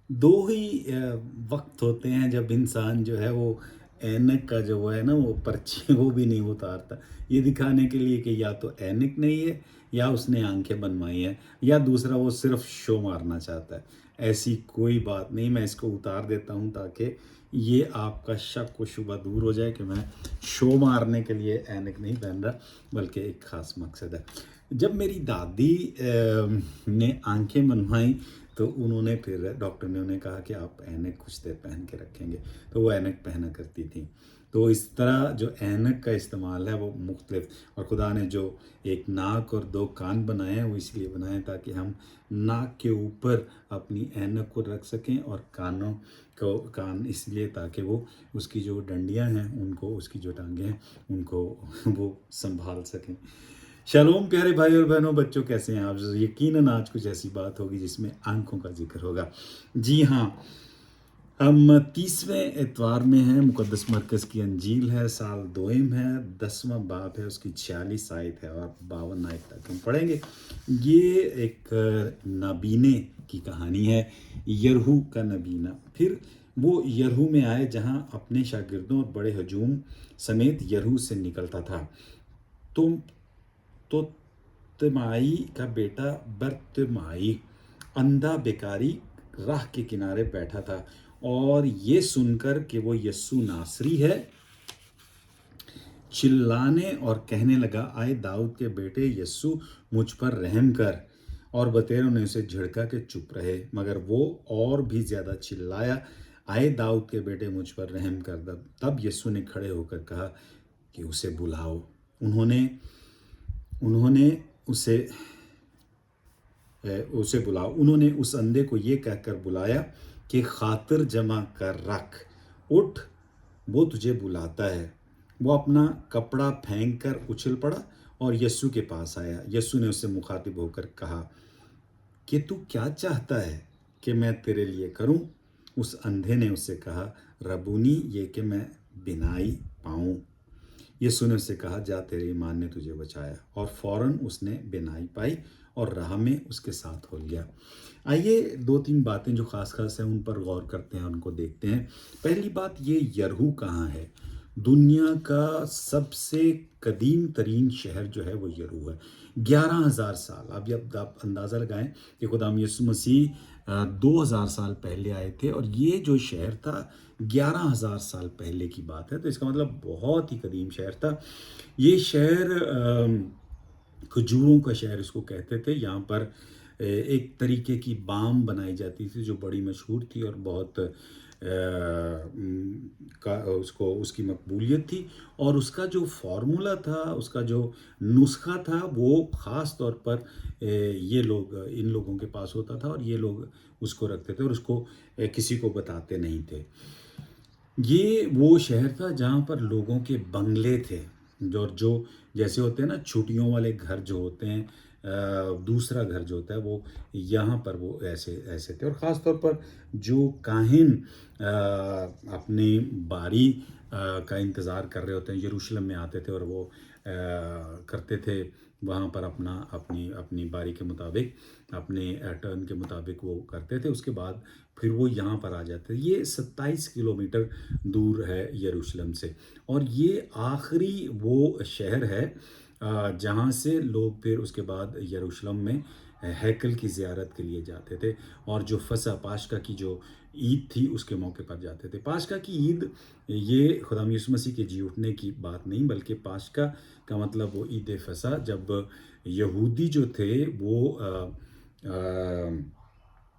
दो ही वक्त होते हैं जब इंसान जो है वो ऐनक का जो है ना वो पर्ची वो भी नहीं उतारता, ये दिखाने के लिए कि या तो ऐनक नहीं है या उसने आंखें बनवाई है, या दूसरा वो सिर्फ शो मारना चाहता है। ऐसी कोई बात नहीं, मैं इसको उतार देता हूँ ताकि ये आपका शक व शुबा दूर हो जाए कि मैं शो मारने के लिए ऐनक नहीं पहन रहा, बल्कि एक ख़ास मकसद है। जब मेरी दादी ने आंखें बनवाई तो उन्होंने फिर डॉक्टर ने उन्हें कहा कि आप ऐनक कुछ देर पहन के रखेंगे, तो वो ऐनक पहना करती थी। तो इस तरह जो ऐनक का इस्तेमाल है वो मुख्तलिफ, और खुदा ने जो एक नाक और दो कान बनाए हैं वो इसलिए बनाए हैं ताकि हम नाक के ऊपर अपनी ऐनक को रख सकें, और कानों को कान इसलिए ताकि वो उसकी जो डंडियां हैं उनको, उसकी जो टांगें हैं उनको वो संभाल सकें। शलोम प्यारे भाई और बहनों, बच्चों कैसे हैं आप? यकीनन आज कुछ ऐसी बात होगी जिसमें आंखों का जिक्र होगा। जी हाँ, हम 30वें एतवार में हैं। मुक़द्दस मरकज़ की अंजील है, साल दोएम है, 10वां बाब है, उसकी 46 आयत है और 52 आयत तक हम पढ़ेंगे। ये एक नाबीने की कहानी है, यरहू का नबीना। फिर वो यरहू में आए जहाँ अपने शागिर्दों और बड़े हजूम समेत यरहू से निकलता था। तो तो तिमाई का बेटा बरतिमाई अंधा बेकारी राह के किनारे बैठा था, और ये सुनकर कि वो यस्सु नासरी है, चिल्लाने और कहने लगा, आए दाऊद के बेटे यस्सु, मुझ पर रहम कर। और बतेरों ने उसे झिड़का के चुप रहे, मगर वो और भी ज़्यादा चिल्लाया, आए दाऊद के बेटे, मुझ पर रहम कर। तब यस्सु ने खड़े होकर कहा कि उसे बुलाओ। उन्होंने उन्होंने उसे उसे बुलाओ। उन्होंने उस अंधे को ये कहकर बुलाया कि खातिर जमा कर रख, उठ, वो तुझे बुलाता है। वो अपना कपड़ा फेंक कर उछल पड़ा और यस्सु के पास आया। यस्सु ने उससे मुखातिब होकर कहा कि तू क्या चाहता है कि मैं तेरे लिए करूं? उस अंधे ने उससे कहा, रबूनी, ये कि मैं बिनाई पाऊं। यीशु ने उससे कहा, जा, तेरे ईमान ने तुझे बचाया। और फौरन उसने बिनाई पाई और राह में उसके साथ हो गया। आइए दो तीन बातें जो खास खास हैं उन पर गौर करते हैं, उनको देखते हैं। पहली बात, ये यरहू कहाँ है? दुनिया का सबसे कदीम तरीन शहर जो है वो यरहू है। 11,000 साल, अब आप अंदाज़ा लगाएं कि खुदाम यीशु मसीह 2,000 साल पहले आए थे, और ये जो शहर था 11,000 साल पहले की बात है। तो इसका मतलब बहुत ही कदीम शहर था ये शहर। खजूरों का शहर इसको कहते थे। यहाँ पर एक तरीके की बाम बनाई जाती थी जो बड़ी मशहूर थी और बहुत का उसको उसकी मकबूलियत थी। और उसका जो फार्मूला था, उसका जो नुस्खा था, वो ख़ास तौर पर ये लोग, इन लोगों के पास होता था, और ये लोग उसको रखते थे और उसको किसी को बताते नहीं थे। ये वो शहर था जहाँ पर लोगों के बंगले थे, जो जैसे होते हैं ना छुट्टियों वाले घर जो होते हैं, दूसरा घर जो होता है वो, यहाँ पर वो ऐसे ऐसे थे। और ख़ास तौर पर जो काहिन अपनी बारी का इंतज़ार कर रहे होते हैं, यरूशलेम में आते थे और वो करते थे वहाँ पर अपना अपनी अपनी बारी के मुताबिक, अपने टर्न के मुताबिक वो करते थे। उसके बाद फिर वो यहाँ पर आ जाते थे। ये 27 किलोमीटर दूर है यरूशलेम से, और ये आखिरी वो शहर है जहाँ से लोग फिर उसके बाद यरूशलेम में हैकल की ज़ियारत के लिए जाते थे, और जो फसा पाशका की जो ईद थी उसके मौके पर जाते थे। पाशका की ईद, ये खुदाम यीशु मसीह के जी उठने की बात नहीं, बल्कि पाशका का मतलब वो ईद फसा, जब यहूदी जो थे वो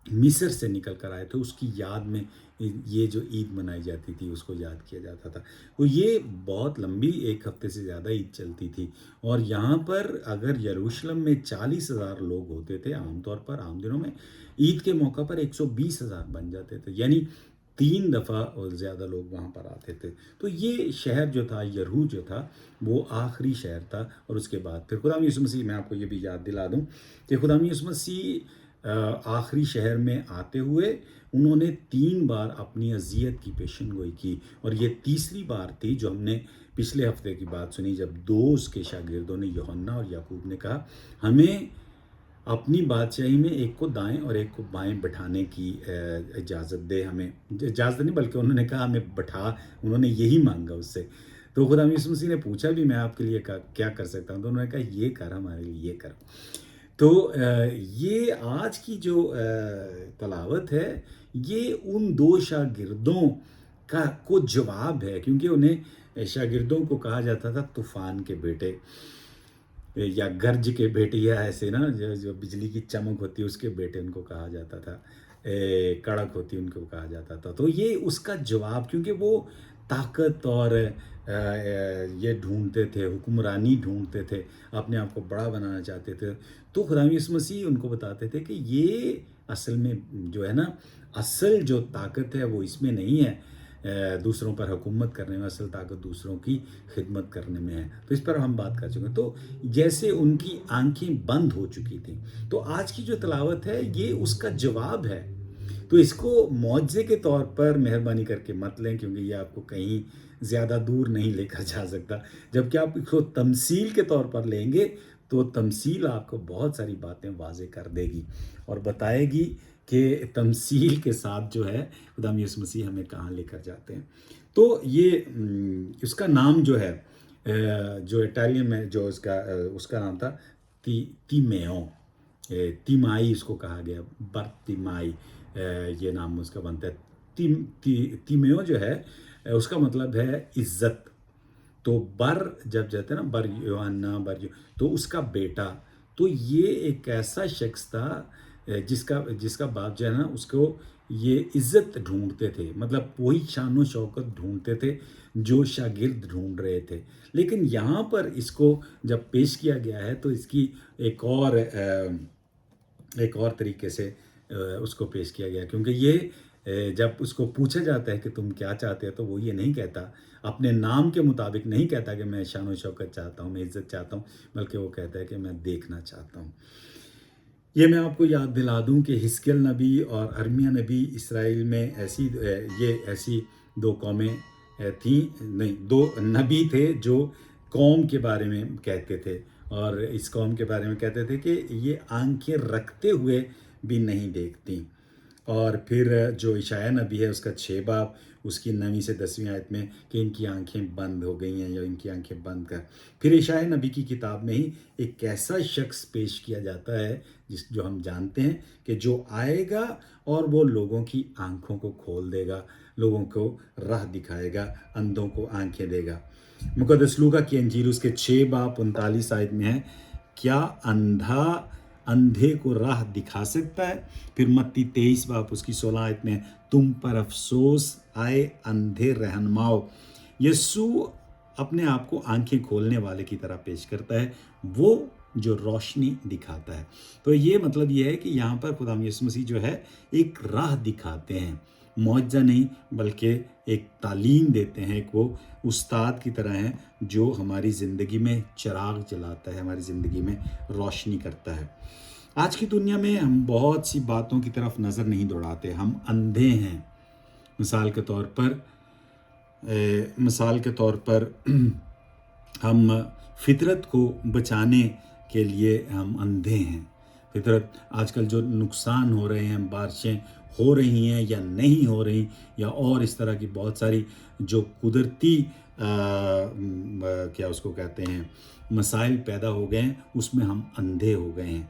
मिस्र से निकल कर आए थे, उसकी याद में ये जो ईद मनाई जाती थी उसको याद किया जाता था। तो ये बहुत लंबी, 1 हफ्ते से ज़्यादा ईद चलती थी। और यहाँ पर अगर यरूशलेम में 40,000 लोग होते थे आमतौर पर, आम दिनों में ईद के मौका पर 120,000 बन जाते थे, यानी 3 दफ़ा और ज़्यादा लोग वहाँ पर आते थे। तो ये शहर जो था, यरहू जो था, वो आखिरी शहर था। और उसके बाद फिर खुदाम यीशु मसीह, मैं आपको ये भी याद दिला दूँ कि खुदाम यीशु मसीह आखिरी शहर में आते हुए उन्होंने 3 बार अपनी अजियत की पेशन गोई की, और ये तीसरी बार थी जो हमने पिछले हफ्ते की बात सुनी, जब दो उसके शागिर्दों ने, यूहन्ना और याकूब ने कहा, हमें اپنی بادشاہی میں ایک کو دائیں اور ایک کو بائیں بٹھانے کی اجازت دے ہمیں، اجازت نہیں بلکہ انہوں نے کہا ہمیں بٹھا، انہوں نے یہی مانگا اس سے. تو خدا یسوع مسیح نے پوچھا بھی میں آپ کے لیے کیا کر سکتا ہوں، تو انہوں نے کہا یہ کر ہمارے لیے یہ کر. تو یہ آج کی جو تلاوت ہے یہ ان دو شاگردوں کو جواب ہے، کیونکہ انہیں شاگردوں کو کہا جاتا تھا طوفان کے بیٹے یا گرج کے بیٹے، یا ایسے نا جو بجلی کی چمک ہوتی ہے اس کے بیٹے ان کو کہا جاتا تھا، کڑک ہوتی ان کو کہا جاتا تھا. تو یہ اس کا جواب، کیونکہ وہ طاقت اور یہ ڈھونڈتے تھے، حکمرانی ڈھونڈتے تھے، اپنے آپ کو بڑا بنانا چاہتے تھے. تو خدا یسوع مسیح ان کو بتاتے تھے کہ یہ اصل میں جو ہے نا، اصل جو طاقت ہے وہ اس میں نہیں ہے دوسروں پر حکومت کرنے میں، اصل طاقت دوسروں کی خدمت کرنے میں ہے. تو اس پر ہم بات کر چکے. تو جیسے ان کی آنکھیں بند ہو چکی تھیں، تو آج کی جو تلاوت ہے یہ اس کا جواب ہے. تو اس کو معجزے کے طور پر مہربانی کر کے مت لیں، کیونکہ یہ آپ کو کہیں زیادہ دور نہیں لے کر جا سکتا. جبکہ آپ اس کو تمثیل کے طور پر لیں گے تو تمثیل آپ کو بہت ساری باتیں واضح کر دے گی اور بتائے گی کہ تمثیل کے ساتھ جو ہے خدا یسوع مسیح ہمیں کہاں لے کر جاتے ہیں. تو یہ اس کا نام جو ہے جو اٹالین میں جو اس کا نام تھا تیمیو، تیمائی اس کو کہا گیا، برتیمائی یہ نام اس کا بنتا ہے. تیمیو جو ہے اس کا مطلب ہے عزت. تو بر جب جاتے ہیں نا، بر یوحنا تو اس کا بیٹا. تو یہ ایک ایسا شخص تھا جس کا باپ جو ہے نا اس کو یہ عزت ڈھونڈتے تھے، مطلب وہی شان و شوکت ڈھونڈتے تھے جو شاگرد ڈھونڈ رہے تھے. لیکن یہاں پر اس کو جب پیش کیا گیا ہے تو اس کی ایک اور طریقے سے اس کو پیش کیا گیا، کیونکہ یہ جب اس کو پوچھا جاتا ہے کہ تم کیا چاہتے ہو تو وہ یہ نہیں کہتا، اپنے نام کے مطابق نہیں کہتا کہ میں شان و شوکت چاہتا ہوں، میں عزت چاہتا ہوں، بلکہ وہ کہتا ہے کہ میں دیکھنا چاہتا ہوں. یہ میں آپ کو یاد دلا دوں کہ حزقیل نبی اور ارمیہ نبی اسرائیل میں ایسی دو قومیں تھیں، نہیں، دو نبی تھے جو قوم کے بارے میں کہتے تھے، اور اس قوم کے بارے میں کہتے تھے کہ یہ آنکھیں رکھتے ہوئے بھی نہیں دیکھتی. اور پھر جو اشعیاء نبی ہے اس کا 6 باب اس کی 9 سے 10 آیت میں کہ ان کی آنکھیں بند ہو گئی ہیں، یا ان کی آنکھیں بند کر. پھر اشعیاء نبی کی کتاب میں ہی ایک ایسا شخص پیش کیا جاتا ہے جو ہم جانتے ہیں کہ جو آئے گا اور وہ لوگوں کی آنکھوں کو کھول دے گا، لوگوں کو راہ دکھائے گا، اندھوں کو آنکھیں دے گا. مقدس لوکا کی انجیل اس کے 6 باب 39 آیت میں ہے، کیا اندھا اندھے کو راہ دکھا سکتا ہے؟ پھر متی 23 باب اس کی 16 آیت میں تم پر افسوس آئے اندھے رہنماؤ. یسوع اپنے آپ کو آنکھیں کھولنے والے کی طرح پیش کرتا ہے، وہ جو روشنی دکھاتا ہے. تو یہ مطلب یہ ہے کہ یہاں پر خدا یسوع مسیح جو ہے ایک راہ دکھاتے ہیں، معجزہ نہیں بلکہ ایک تعلیم دیتے ہیں. ایک وہ استاد کی طرح ہیں جو ہماری زندگی میں چراغ جلاتا ہے، ہماری زندگی میں روشنی کرتا ہے. آج کی دنیا میں ہم بہت سی باتوں کی طرف نظر نہیں دوڑاتے، ہم اندھے ہیں. مثال کے طور پر ہم فطرت کو بچانے کے لیے ہم اندھے ہیں. فطرت آج کل جو نقصان ہو رہے ہیں، بارشیں ہو رہی ہیں یا نہیں ہو رہی، یا اور اس طرح کی بہت ساری جو قدرتی کیا اس کو کہتے ہیں مسائل پیدا ہو گئے ہیں، اس میں ہم اندھے ہو گئے ہیں.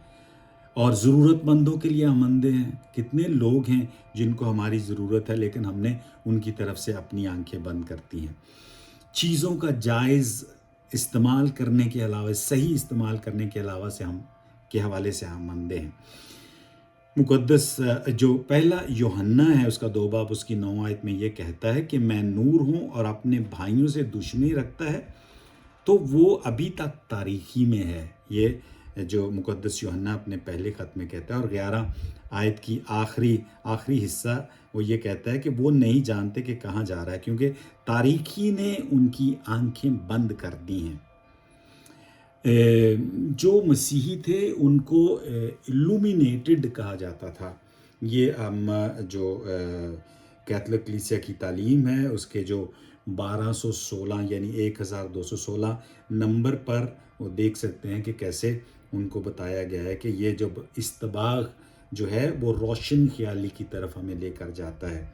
اور ضرورت مندوں کے لیے ہم اندھے ہیں. کتنے لوگ ہیں جن کو ہماری ضرورت ہے لیکن ہم نے ان کی طرف سے اپنی آنکھیں بند کرتی ہیں. چیزوں کا جائز استعمال کرنے کے علاوہ، صحیح استعمال کرنے کے علاوہ کے حوالے سے ہم اندھے ہیں. مقدس جو پہلا یوحنا ہے اس کا 2 باب اس کی 9 آیت میں یہ کہتا ہے کہ میں نور ہوں اور اپنے بھائیوں سے دشمنی رکھتا ہے تو وہ ابھی تک تاریکی میں ہے. یہ جو مقدس یوحنا اپنے پہلے خط میں کہتا ہے، اور 11 آیت کی آخری حصہ وہ یہ کہتا ہے کہ وہ نہیں جانتے کہ کہاں جا رہا ہے، کیونکہ تاریکی نے ان کی آنکھیں بند کر دی ہیں. جو مسیحی تھے ان کو الومینیٹڈ کہا جاتا تھا. یہ ہم جو کیتھولک کلیسیا کی تعلیم ہے اس کے جو 1216 یعنی 1216 نمبر پر وہ دیکھ سکتے ہیں کہ کیسے ان کو بتایا گیا ہے کہ یہ جب استباغ جو ہے وہ روشن خیالی کی طرف ہمیں لے کر جاتا ہے،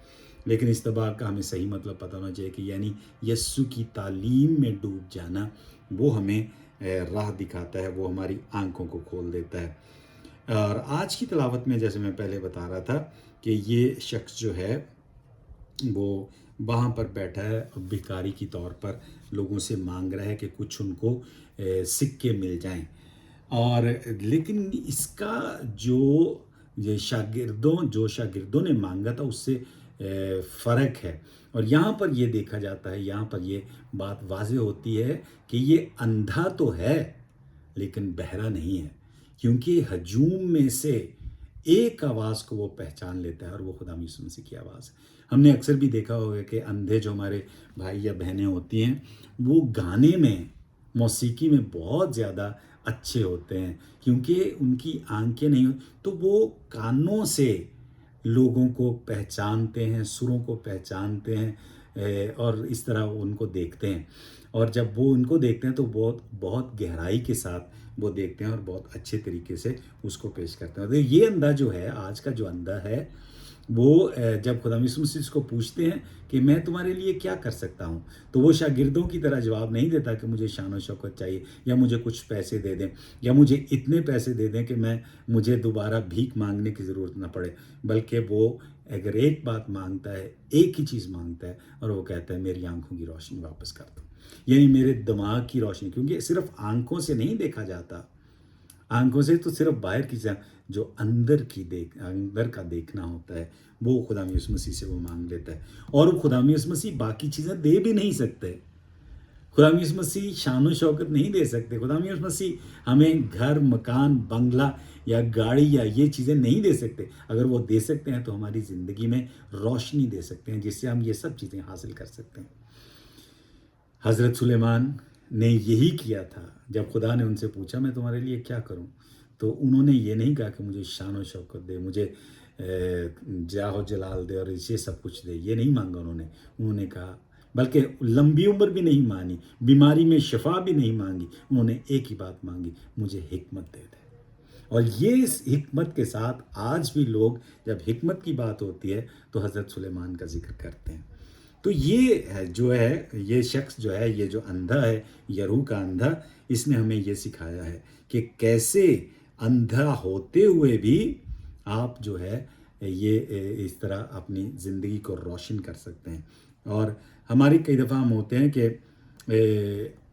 لیکن استباغ کا ہمیں صحیح مطلب پتہ ہونا چاہیے کہ یعنی یسوع کی تعلیم میں ڈوب جانا، وہ ہمیں راہ دکھاتا ہے، وہ ہماری آنکھوں کو کھول دیتا ہے۔ اور آج کی تلاوت میں جیسے میں پہلے بتا رہا تھا کہ یہ شخص جو ہے وہ وہاں پر بیٹھا ہے، بھکاری کی طور پر لوگوں سے مانگ رہا ہے کہ کچھ ان کو سکے مل جائیں، اور لیکن اس کا جو شاگردوں نے مانگا تھا اس سے فرق ہے۔ اور یہاں پر یہ دیکھا جاتا ہے، یہاں پر یہ بات واضح ہوتی ہے کہ یہ اندھا تو ہے لیکن بہرا نہیں ہے، کیونکہ ہجوم میں سے ایک آواز کو وہ پہچان لیتا ہے، اور وہ خدا یسوع مسیح کی آواز ہے۔ ہم نے اکثر بھی دیکھا ہوگا کہ اندھے جو ہمارے بھائی یا بہنیں ہوتی ہیں، وہ گانے میں، موسیقی میں بہت زیادہ اچھے ہوتے ہیں، کیونکہ ان کی آنکھیں نہیں ہوتی تو وہ کانوں سے لوگوں کو پہچانتے ہیں، سروں کو پہچانتے ہیں، اور اس طرح ان کو دیکھتے ہیں، اور جب وہ ان کو دیکھتے ہیں تو بہت گہرائی کے ساتھ وہ دیکھتے ہیں اور بہت اچھے طریقے سے اس کو پیش کرتے ہیں۔ تو یہ اندھا جو ہے، آج کا جو اندھا ہے، وہ جب خدا یسوع مسیح اس کو پوچھتے ہیں کہ میں تمہارے لیے کیا کر سکتا ہوں، تو وہ شاگردوں کی طرح جواب نہیں دیتا کہ مجھے شان و شوکت چاہیے، یا مجھے کچھ پیسے دے دیں، یا مجھے اتنے پیسے دے دیں کہ مجھے دوبارہ بھیک مانگنے کی ضرورت نہ پڑے، بلکہ وہ اگر ایک بات مانگتا ہے، ایک ہی چیز مانگتا ہے، اور وہ کہتا ہے میری آنکھوں کی روشنی واپس کر دو، یعنی میرے دماغ کی روشنی، کیونکہ صرف آنکھوں سے نہیں دیکھا جاتا، آنکھوں سے تو صرف باہر کی چیز، جو اندر کا دیکھنا ہوتا ہے، وہ خدا یسوع مسیح سے وہ مانگ لیتا ہے، اور خدا یسوع مسیح باقی چیزیں دے بھی نہیں سکتے۔ خدا یسوع مسیح شان و شوکت نہیں دے سکتے، خدا یسوع مسیح ہمیں گھر، مکان، بنگلہ یا گاڑی یا یہ چیزیں نہیں دے سکتے۔ اگر وہ دے سکتے ہیں تو ہماری زندگی میں روشنی دے سکتے ہیں، جس سے ہم یہ سب چیزیں حاصل کر سکتے ہیں۔ حضرت سلیمان نے یہی کیا تھا، جب خدا نے ان سے پوچھا میں تمہارے لیے کیا کروں، تو انہوں نے یہ نہیں کہا کہ مجھے شان و شوکت دے، مجھے جاہ و جلال دے اور اسے سب کچھ دے، یہ نہیں مانگا انہوں نے کہا، بلکہ لمبی عمر بھی نہیں مانی، بیماری میں شفا بھی نہیں مانگی، انہوں نے ایک ہی بات مانگی، مجھے حکمت دے دے۔ اور یہ اس حکمت کے ساتھ آج بھی لوگ جب حکمت کی بات ہوتی ہے تو حضرت سلیمان کا ذکر کرتے ہیں۔ تو یہ جو ہے، یہ شخص جو ہے، یہ جو اندھا ہے، یرو کا اندھا، اس نے ہمیں یہ سکھایا ہے کہ کیسے اندھا ہوتے ہوئے بھی آپ جو ہے یہ اس طرح اپنی زندگی کو روشن کر سکتے ہیں۔ اور ہماری کئی دفعہ ہم ہوتے ہیں کہ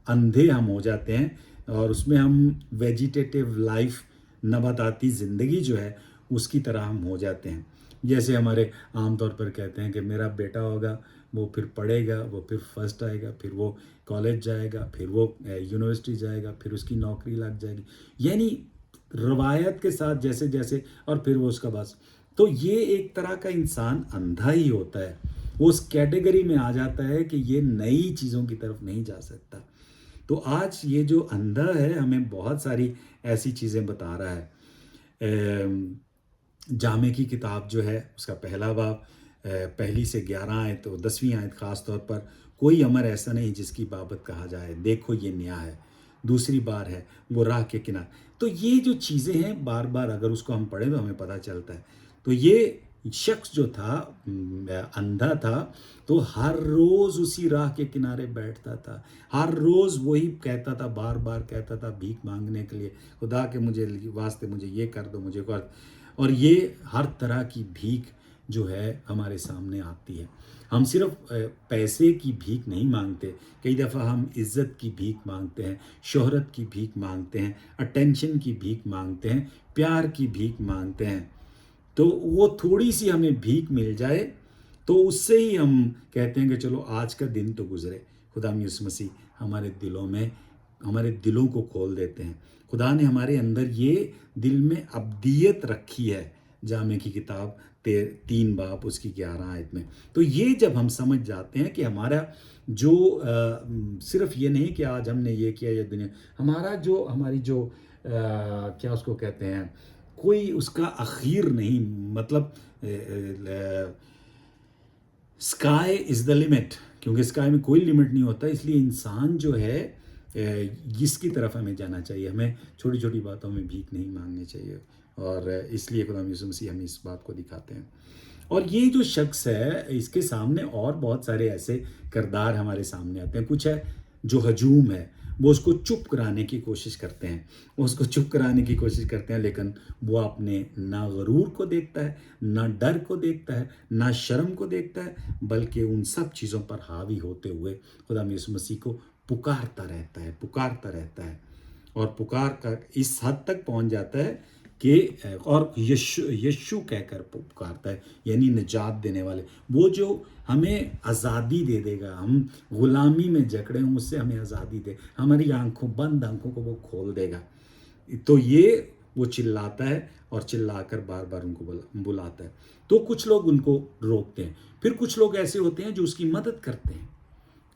اندھے ہم ہو جاتے ہیں، اور اس میں ہم ویجیٹیٹیو لائف، نباتاتی زندگی جو ہے اس کی طرح ہم ہو جاتے ہیں۔ جیسے ہمارے عام طور پر کہتے ہیں کہ میرا بیٹا ہوگا، وہ پھر پڑھے گا، وہ پھر فرسٹ آئے گا، پھر وہ کالج جائے گا، پھر وہ یونیورسٹی جائے گا، پھر اس کی نوکری لگ جائے گی، یعنی روایت کے ساتھ جیسے، اور پھر وہ اس کا بس۔ تو یہ ایک طرح کا انسان اندھا ہی ہوتا ہے، وہ اس کیٹیگری میں آ جاتا ہے کہ یہ نئی چیزوں کی طرف نہیں جا سکتا۔ تو آج یہ جو اندھا ہے ہمیں بہت ساری ایسی چیزیں بتا رہا ہے۔ جامع کی کتاب جو ہے اس کا پہلا باب، 1 سے 11 آیت اور 10ویں آیت خاص طور پر، کوئی امر ایسا نہیں جس کی بابت کہا جائے دیکھو یہ نیا ہے، دوسری بار ہے وہ راہ کے کنارے۔ تو یہ جو چیزیں ہیں بار بار اگر اس کو ہم پڑھیں تو ہمیں پتہ چلتا ہے۔ تو یہ شخص جو تھا، اندھا تھا، تو ہر روز اسی راہ کے کنارے بیٹھتا تھا، ہر روز وہی کہتا تھا، بار بار کہتا تھا بھیک مانگنے کے لیے، خدا کے مجھے واسطے مجھے یہ کر دو، مجھے کر۔ اور یہ ہر طرح کی بھیک جو ہے ہمارے سامنے آتی ہے۔ ہم صرف پیسے کی بھیک نہیں مانگتے، کئی دفعہ ہم عزت کی بھیک مانگتے ہیں، شہرت کی بھیک مانگتے ہیں، اٹینشن کی بھیک مانگتے ہیں، پیار کی بھیک مانگتے ہیں۔ تو وہ تھوڑی سی ہمیں بھیک مل جائے تو اس سے ہی ہم کہتے ہیں کہ چلو آج کا دن تو گزرے۔ خدا یسوع مسیح ہمارے دلوں کو کھول دیتے ہیں۔ خدا نے ہمارے اندر یہ دل میں ابدیت رکھی ہے، جامع کی کتاب 3 باب اس کی 11 آیت میں۔ تو یہ جب ہم سمجھ جاتے ہیں کہ ہمارا جو صرف یہ نہیں کہ آج ہم نے یہ کیا یا دنیا، ہماری جو کیا اس کو کہتے ہیں، کوئی اس کا اخیر نہیں، مطلب اسکائی از دا لمٹ، کیونکہ اسکائی میں کوئی لمٹ نہیں ہوتا، اس لیے انسان جو ہے इसकी तरफ हमें जाना चाहिए। हमें छोटी छोटी बातों में भीख नहीं मांगनी चाहिए, और इसलिए खुदा यीशु मसीह हमें इस बात को दिखाते हैं। और ये जो शख्स है, इसके सामने और बहुत सारे ऐसे किरदार हमारे सामने आते हैं। कुछ है जो हजूम है, वो उसको चुप कराने की कोशिश करते हैं, उसको चुप कराने की कोशिश करते हैं, लेकिन वो अपने ना गरूर को देखता है, ना डर को देखता है, ना शर्म को देखता है, बल्कि उन सब चीज़ों पर हावी होते हुए खुदा यीशु मसीह को पुकारता रहता है, पुकारता रहता है। और पुकार का इस हद तक पहुंच जाता है कि और यीशु यीशु कहकर पुकारता है, यानी निजात देने वाले, वो जो हमें आज़ादी दे देगा। हम गुलामी में जकड़े हैं, उससे हमें आज़ादी दे, हमारी आंखों, बंद आंखों को वो खोल देगा। तो ये वो चिल्लाता है, और चिल्लाकर बार बार उनको बुलाता है। तो कुछ लोग उनको रोकते हैं, फिर कुछ लोग ऐसे होते हैं जो उसकी मदद करते हैं।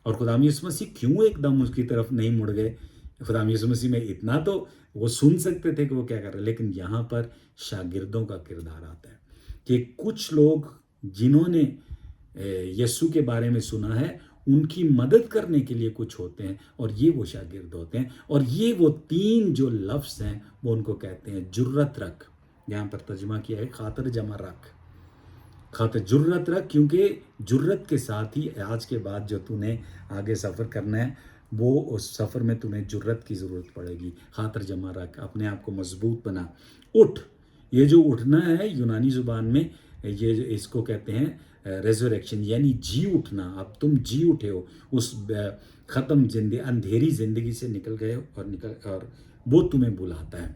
और खुदा यीशु मसीह क्यों एकदम उसकी तरफ नहीं मुड़ गए? खुदा यीशु मसीह में इतना तो वो सुन सकते थे कि वो क्या कर रहे हैं, लेकिन यहाँ पर शागिर्दों का किरदार आता है कि कुछ लोग जिन्होंने यीशु के बारे में सुना है, उनकी मदद करने के लिए कुछ होते हैं, और ये वो शागिर्द होते हैं। और ये वो तीन जो लफ्ज़ हैं, वो उनको कहते हैं जुर्रत रख। यहाँ पर तर्जुमा किया है खातर जमा रख, खातिर जुर्रत रख, क्योंकि जुर्रत के साथ ही आज के बाद जो तूने आगे सफ़र करना है, वो उस सफ़र में तुम्हें जुर्रत की ज़रूरत पड़ेगी। खातिर जमा रख, अपने आप को मजबूत बना, उठ। ये जो उठना है यूनानी ज़ुबान में, ये इसको कहते हैं रेजरेक्शन, यानी जी उठना। अब तुम जी उठे हो, उस ख़त्म जिंदगी, अंधेरी ज़िंदगी से निकल गए हो, और वो तुम्हें बुलाता है।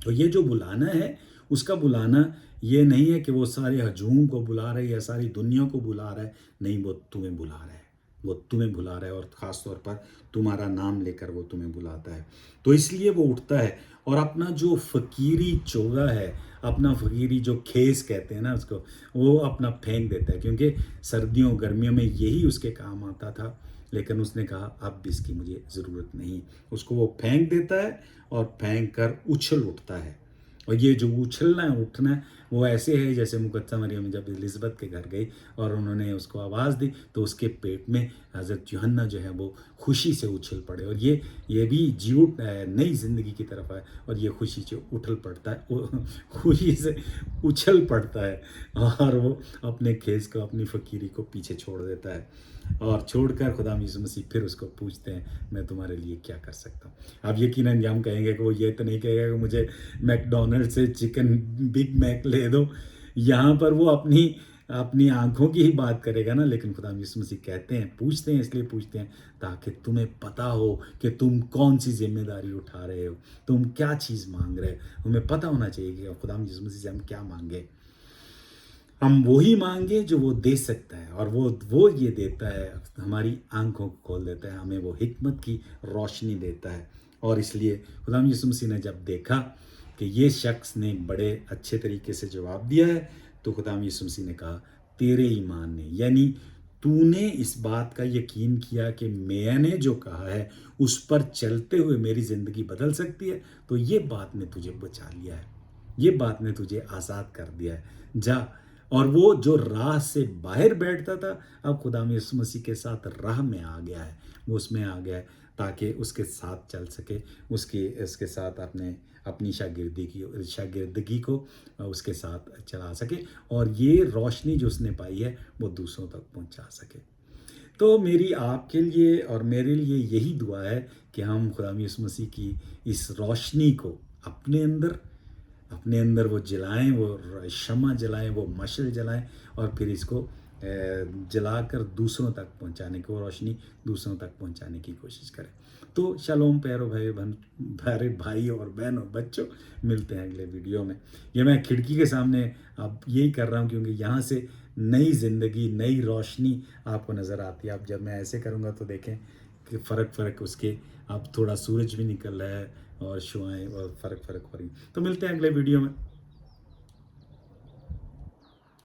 तो ये जो बुलाना है, उसका बुलाना ये नहीं है कि वो सारे हजूम को बुला रहे या सारी दुनिया को बुला रहा है, नहीं, वो तुम्हें बुला रहा है, वो तुम्हें बुला रहा है, और ख़ास तौर पर तुम्हारा नाम लेकर वो तुम्हें बुलाता है। तो इसलिए वो उठता है, और अपना जो फ़कीरी चोगा है, अपना फ़कीरी जो खेस कहते हैं ना उसको, वो अपना फेंक देता है, क्योंकि सर्दियों गर्मियों में यही उसके काम आता था। लेकिन उसने कहा अब इसकी मुझे ज़रूरत नहीं, उसको वो फेंक देता है, और फेंक कर उछल उठता है। और ये जो उछलना है, उठना है, वो ऐसे है जैसे मुकद्दसा मरियम जब एलिज़ाबेथ के घर गई और उन्होंने उसको आवाज़ दी, तो उसके पेट में हज़रत यूहन्ना जो है वो खुशी से उछल पड़े, और ये भी जीवट नई ज़िंदगी की तरफ है, और ये खुशी से उछल पड़ता है, खुशी से उछल पड़ता है, और वो अपने खेस को, अपनी फ़कीरी को पीछे छोड़ देता है, और छोड़कर खुदा यीशु मसीह फिर उसको पूछते हैं, मैं तुम्हारे लिए क्या कर सकता हूँ। अब यकीनन हम कहेंगे कि वो ये तो नहीं कहेगा कि मुझे मैकडोनल्ड से चिकन बिग मैक ले दो, यहाँ पर वो अपनी अपनी आंखों की ही बात करेगा ना। लेकिन खुदा यीशु मसीह कहते हैं, पूछते हैं, इसलिए पूछते हैं ताकि तुम्हें पता हो कि तुम कौन सी जिम्मेदारी उठा रहे हो, तुम क्या चीज़ मांग रहे हो। हमें पता होना चाहिए कि खुदा यीशु मसीह से हम क्या मांगे। हम वही मांगे जो वो दे सकता है, और वो ये देता है, हमारी आंखों को खोल देता है, हमें वो हिकमत की रोशनी देता है। और इसलिए खुदा यीशु मसीह ने जब देखा कि ये शख्स ने बड़े अच्छे तरीके से जवाब दिया है, तो खुदा यीशु मसीह ने कहा तेरे ईमान ने, यानी तूने इस बात का यकीन किया कि मैंने जो कहा है उस पर चलते हुए मेरी ज़िंदगी बदल सकती है, तो ये बात ने तुझे बचा लिया है, ये बात ने तुझे आज़ाद कर दिया है, जा। और वो जो राह से बाहर बैठता था, अब खुदा यीशु मसीह के साथ राह में आ गया है, वो उसमें आ गया है, ताकि उसके साथ चल सके, उसके साथ अपनी शागिर्दगी को उसके साथ चला सके, और ये रोशनी जो उसने पाई है वो दूसरों तक पहुंचा सके। तो मेरी आपके लिए और मेरे लिए यही दुआ है कि हम खुदा यीशु मसीह की इस रोशनी को अपने अंदर वो जलाएं, वो शम्मा जलाएं, वो मशल जलाएं, और फिर इसको जलाकर दूसरों तक पहुंचाने की, वो रोशनी दूसरों तक पहुंचाने की कोशिश करें। तो शालोम प्यारे भाई और बहनों, बच्चों, मिलते हैं अगले वीडियो में। ये मैं खिड़की के सामने अब यही कर रहा हूँ, क्योंकि यहाँ से नई ज़िंदगी, नई रोशनी आपको नज़र आती है। अब जब मैं ऐसे करूँगा तो देखें कि फ़र्क उसके, अब थोड़ा सूरज भी निकल रहा है और शुआएं और फ़र्क हो रही। तो मिलते हैं अगले वीडियो में।